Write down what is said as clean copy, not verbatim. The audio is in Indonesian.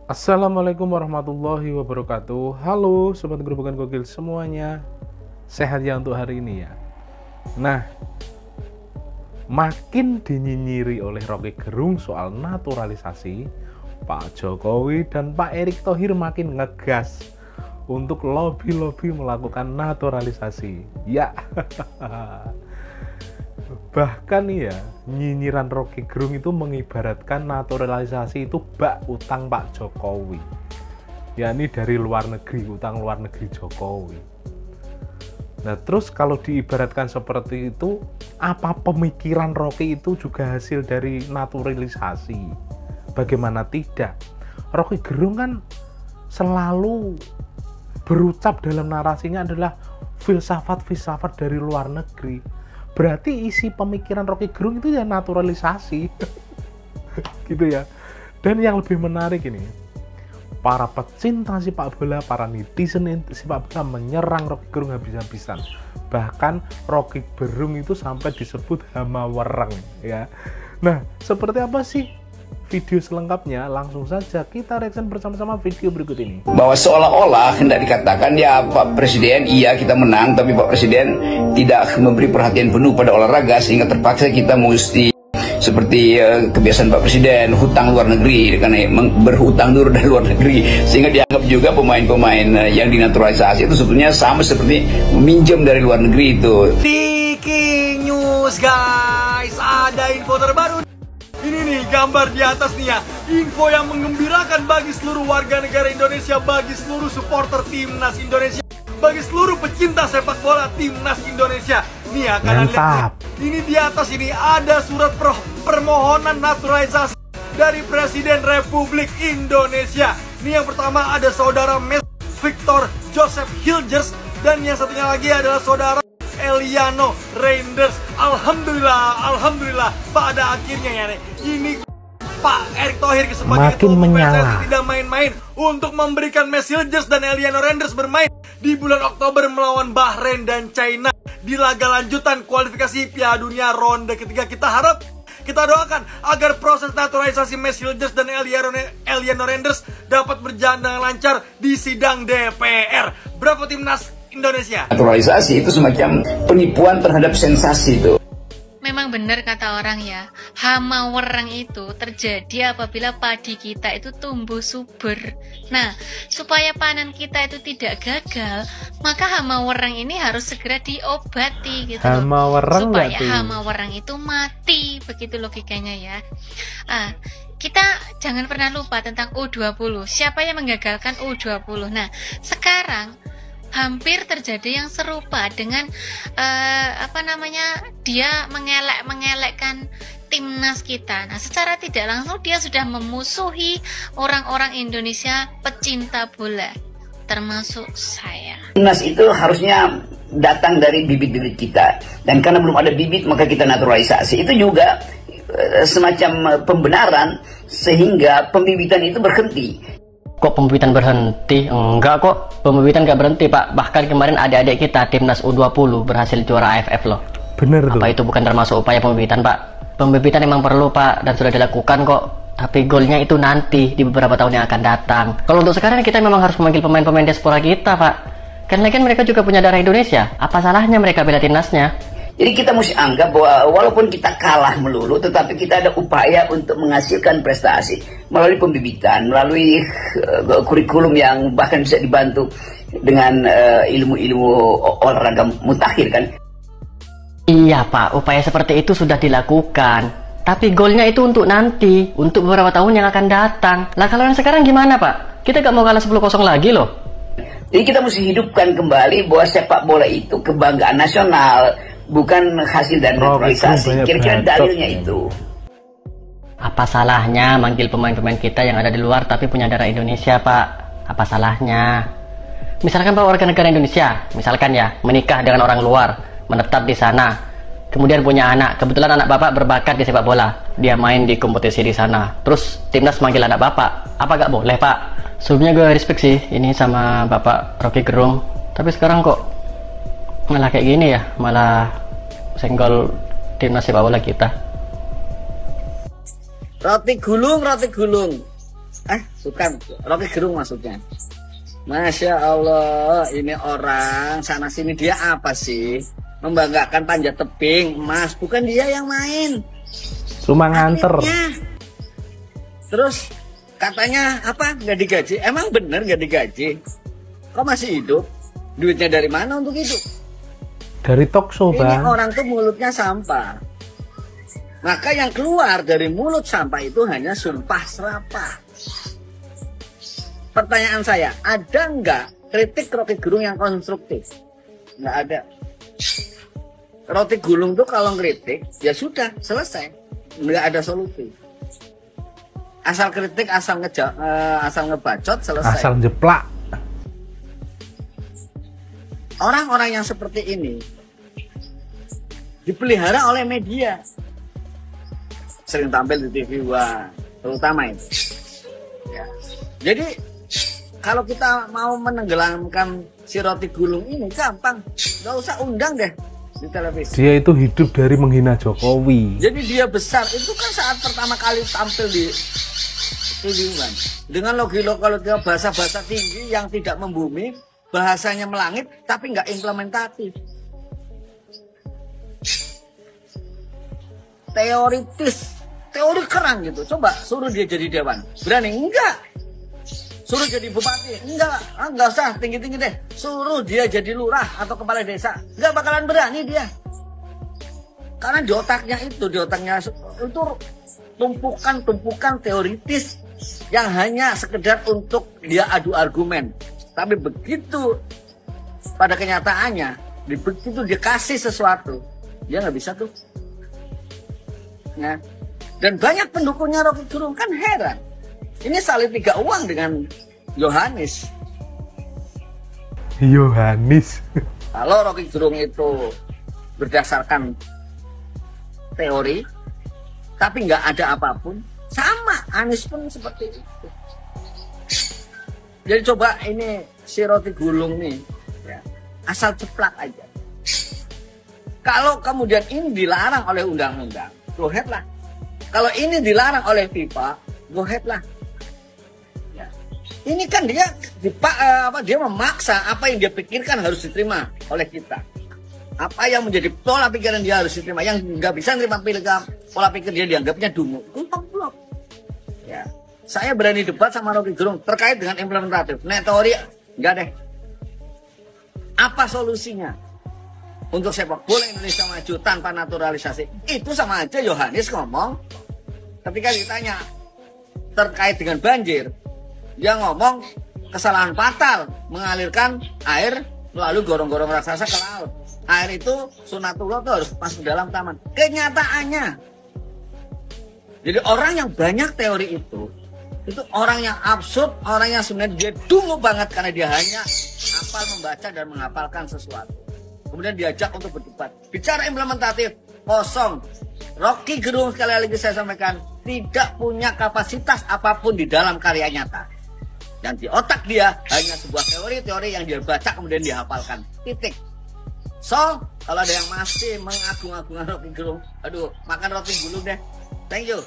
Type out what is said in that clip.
Assalamualaikum warahmatullahi wabarakatuh. Halo sobat gerobakan gokil semuanya, sehat ya untuk hari ini ya. Nah, makin dinyinyiri oleh Rocky Gerung soal naturalisasi, Pak Jokowi dan Pak Erick Thohir makin ngegas untuk lobby-lobby melakukan naturalisasi. Ya, bahkan nih ya, nyinyiran Rocky Gerung itu mengibaratkan naturalisasi itu bak utang Pak Jokowi, yakni dari luar negeri, utang luar negeri Jokowi. Nah terus kalau diibaratkan seperti itu, apa pemikiran Rocky itu juga hasil dari naturalisasi? Bagaimana tidak? Rocky Gerung kan selalu berucap dalam narasinya adalah filsafat-filsafat dari luar negeri. Berarti isi pemikiran Rocky Gerung itu ya naturalisasi gitu ya. Dan yang lebih menarik ini, para pecinta sepak bola, para netizen sepak bola menyerang Rocky Gerung habis-habisan. Bahkan Rocky Gerung itu sampai disebut hama wereng ya. Nah, seperti apa sih video selengkapnya? Langsung saja kita reaction bersama-sama video berikut ini. Bahwa seolah-olah hendak dikatakan ya Pak Presiden, iya kita menang, tapi Pak Presiden tidak memberi perhatian penuh pada olahraga, sehingga terpaksa kita mesti seperti kebiasaan Pak Presiden, hutang luar negeri, karena berhutang dulu dari luar negeri, sehingga dianggap juga pemain-pemain yang dinaturalisasi itu sebetulnya sama seperti meminjam dari luar negeri itu. Breaking news guys, ada info terbaru. Ini nih gambar di atas nih ya, info yang menggembirakan bagi seluruh warga negara Indonesia, bagi seluruh supporter timnas Indonesia, bagi seluruh pecinta sepak bola timnas Indonesia. Nih ya, kalian lihat ini di atas ini ada surat permohonan naturalisasi dari Presiden Republik Indonesia. Nih yang pertama ada saudara Victor Joseph Hilgers, dan yang satunya lagi adalah saudara Eliano Reinders. Alhamdulillah pada akhirnya ya nih, ini Pak Erick Thohir sebagai ketua umum PSSI tidak main-main untuk memberikan Hilgers dan Eliano Reinders bermain di bulan Oktober melawan Bahrain dan China di laga lanjutan kualifikasi Piala Dunia ronde ketiga. Kita doakan agar proses naturalisasi Hilgers dan Eliano Reinders dapat berjalan dengan lancar di sidang DPR. Bravo timnas Indonesia. Naturalisasi itu semacam penipuan terhadap sensasi itu. Memang benar kata orang ya, hama wereng itu terjadi apabila padi kita itu tumbuh subur. Nah, supaya panen kita itu tidak gagal, maka hama wereng ini harus segera diobati gitu hama wereng supaya hama wereng itu mati, begitu logikanya ya. Kita jangan pernah lupa tentang U20. Siapa yang menggagalkan U20? Nah, sekarang hampir terjadi yang serupa dengan dia mengelekkan timnas kita. Nah, secara tidak langsung dia sudah memusuhi orang-orang Indonesia pecinta bola, termasuk saya. Timnas itu harusnya datang dari bibit-bibit kita, dan karena belum ada bibit maka kita naturalisasi. Itu juga semacam pembenaran sehingga pembibitan itu berhenti. Kok pembibitan berhenti? Enggak kok, pembibitan nggak berhenti Pak. Bahkan kemarin adik-adik kita timnas U20 berhasil juara AFF loh. Bener tuh. Apa itu bukan termasuk upaya pembibitan Pak? Pembibitan emang perlu Pak, dan sudah dilakukan kok. Tapi golnya itu nanti di beberapa tahun yang akan datang. Kalau untuk sekarang kita memang harus memanggil pemain-pemain diaspora kita Pak. Kan lagi mereka juga punya darah Indonesia. Apa salahnya mereka bela timnasnya? Jadi kita mesti anggap bahwa walaupun kita kalah melulu, tetapi kita ada upaya untuk menghasilkan prestasi melalui pembibitan, melalui kurikulum yang bahkan bisa dibantu dengan ilmu-ilmu olahraga mutakhir kan. Iya Pak, upaya seperti itu sudah dilakukan. Tapi golnya itu untuk nanti, untuk beberapa tahun yang akan datang. Lah kalau yang sekarang gimana Pak? Kita gak mau kalah 10-0 lagi loh. Jadi kita mesti hidupkan kembali bahwa sepak bola itu kebanggaan nasional, bukan hasil dari naturalisasi. Kira-kira dalilnya itu. Apa salahnya manggil pemain-pemain kita yang ada di luar tapi punya darah Indonesia Pak? Apa salahnya? Misalkan Pak warga negara Indonesia, misalkan ya, menikah dengan orang luar, menetap di sana, kemudian punya anak, kebetulan anak Bapak berbakat di sepak bola, dia main di kompetisi di sana, terus timnas manggil anak Bapak, apa gak boleh Pak? Sebelumnya gue respect sih ini sama Bapak Rocky Gerung, tapi sekarang kok malah kayak gini ya, malah senggol timnas sepak bola kita. Roti gulung. Bukan Rocky Gerung maksudnya. Masya Allah, ini orang sana sini dia apa sih? Membanggakan panjat tebing emas, bukan dia yang main. Cuma nganter. Atletnya. Terus katanya apa? Nggak digaji? Emang bener nggak digaji? Kok masih hidup? Duitnya dari mana untuk hidup? Dari talkshow, Ini Bang. orang tuh mulutnya sampah. Maka yang keluar dari mulut sampah itu hanya sumpah serapah. Pertanyaan saya, ada nggak kritik Rocky Gerung yang konstruktif? Nggak ada. Rocky Gerung tuh kalau kritik, ya sudah, selesai. Nggak ada solusi. Asal kritik, asal ngebacot, selesai. Asal jeplak. Orang-orang yang seperti ini dipelihara oleh media. Sering tampil di TV One, terutama itu. Ya. Jadi kalau kita mau menenggelamkan si Rocky Gerung ini gampang, nggak usah undang deh di televisi. Dia itu hidup dari menghina Jokowi. Jadi dia besar itu kan saat pertama kali tampil di TV One dengan logi-logi bahasa-bahasa tinggi yang tidak membumi, bahasanya melangit tapi nggak implementatif. Teoritis, teori kerang gitu. Coba suruh dia jadi dewan, berani? Enggak. Suruh jadi bupati? Enggak usah tinggi-tinggi deh. Suruh dia jadi lurah atau kepala desa, enggak bakalan berani dia. Karena di otaknya itu tumpukan teoritis yang hanya sekedar untuk dia adu argumen. Tapi begitu pada kenyataannya, begitu dia kasih sesuatu, dia nggak bisa tuh. Nah, dan banyak pendukungnya Rocky Gerung kan heran. Ini salib 3 uang dengan Yohanes. Kalau Rocky Gerung itu berdasarkan teori, tapi nggak ada apapun, sama Anies pun seperti itu. Jadi coba ini si Rocky Gerung nih, ya, asal ceplak aja. Kalau kemudian ini dilarang oleh undang-undang, go ahead lah. Kalau ini dilarang oleh FIFA, go ahead lah. Ya. Ini kan dia dia memaksa apa yang dia pikirkan harus diterima oleh kita. Apa yang menjadi pola pikiran dia harus diterima. Yang nggak bisa nerima pola pikir dia dianggapnya dungu. Itu blok. Ya. Saya berani debat sama Rocky Gerung terkait dengan implementatif. Nek teori nggak deh. Apa solusinya untuk sepak bola Indonesia maju tanpa naturalisasi? Itu sama aja Yohanes ngomong ketika ditanya terkait dengan banjir, dia ngomong kesalahan fatal mengalirkan air melalui gorong-gorong raksasa ke laut. Air itu sunatullah itu harus masuk dalam taman. Kenyataannya, jadi orang yang banyak teori itu orang yang absurd, orang yang sebenarnya dia dungu banget karena dia hanya hafal membaca dan menghafalkan sesuatu. Kemudian diajak untuk berdebat. Bicara implementatif, kosong. Rocky Gerung sekali lagi saya sampaikan tidak punya kapasitas apapun di dalam karya nyata. Dan di otak dia hanya sebuah teori-teori yang dia baca kemudian dihafalkan. Titik. So, kalau ada yang masih mengagung-agungkan Rocky Gerung, aduh, makan roti dulu deh. Thank you.